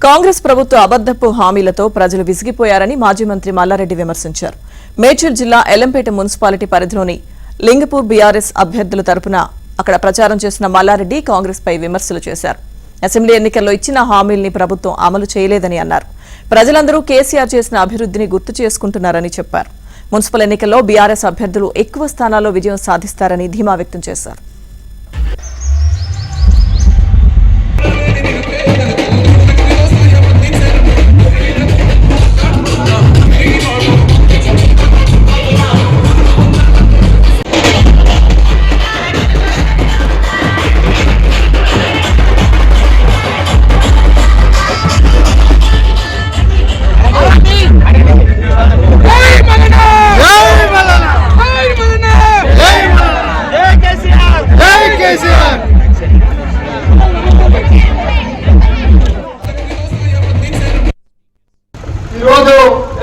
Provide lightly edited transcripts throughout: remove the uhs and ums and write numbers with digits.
కాంగ్రెస్ ప్రభుత్వ అబద్ధపు హామీలతో ప్రజలు విసిగిపోయారని మాజీ మంత్రి మల్లారెడ్డి విమర్శించారు. మేడ్చల్ జిల్లా ఎల్లంపేట మున్సిపాలిటీ పరిధిలోని లింగపూర్ బీఆర్ఎస్ అభ్యర్థుల తరపున అక్కడ ప్రచారం చేసిన మల్లారెడ్డి కాంగ్రెస్ పై విమర్శలు చేశారు. అసెంబ్లీ ఎన్నికల్లో ఇచ్చిన హామీల్ని ప్రభుత్వం అమలు చేయలేదని అన్నారు. ప్రజలందరూ కేసీఆర్ చేసిన అభివృద్ధిని గుర్తు చేసుకుంటున్నారని చెప్పారు. మున్సిపల్ ఎన్నికల్లో బీఆర్ఎస్ అభ్యర్థులు ఎక్కువ స్థానాల్లో విజయం సాధిస్తారని ధీమా వ్యక్తం చేశారు.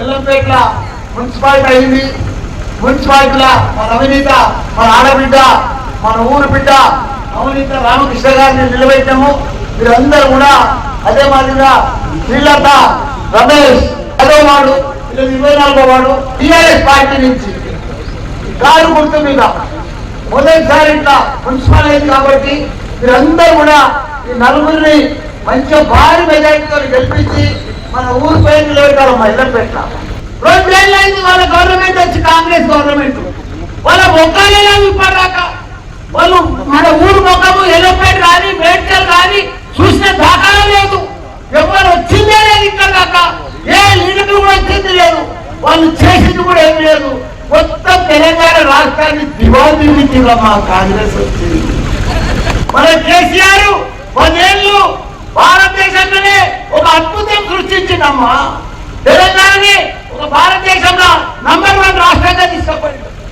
ఎల్లంపేట మున్సిపాలిటీ అయింది. మున్సిపాలిటీలో మన అవినీత, మన ఆడబిడ్డ, మన ఊరు బిడ్డ అవినీత రామకృష్ణ గారిని నిలబెట్టాము. మీరందరూ కూడా అదే మాదిరిగా శ్రీలత, రమేష్ అదో వాడు 24వ వాడు టీఆర్ఎస్ పార్టీ నుంచి కారు గుర్తు మీద మొదటిసారి ఇట్లా మున్సిపల్ అయింది. కాబట్టి మీరందరూ కూడా ఈ నలుగురిని మంచిగా భారీ మెజార్టీతో గెలిపించి మన ఊరు పేరు నిలబెట్టారు. మా ఎల్లంపేట 2 ఏళ్ళు అయింది వాళ్ళ గవర్నమెంట్ వచ్చి, కాంగ్రెస్ గవర్నమెంట్. వాళ్ళ మొక్కలే ఇప్పటిదాకా వాళ్ళు మన ఊరు మొక్కము ఎల్లంపేట కానీ మేడ్చల్ కానీ చూసిన దాఖలా లేదు. ఎవరు వచ్చిందే లేదు ఇక్కడ దాకా. ఏ లీడర్ కూడా వచ్చింది లేదు. వాళ్ళు చేసింది కూడా ఏమి లేదు. మొత్తం తెలంగాణ రాష్ట్రాన్ని దివాళీగా మా కాంగ్రెస్ వచ్చింది. మన కేసీఆర్ 10 ఏళ్ళు భారతదేశంలోనే ఒక అద్భుతం సృష్టించిందమ్మా. తెలంగాణ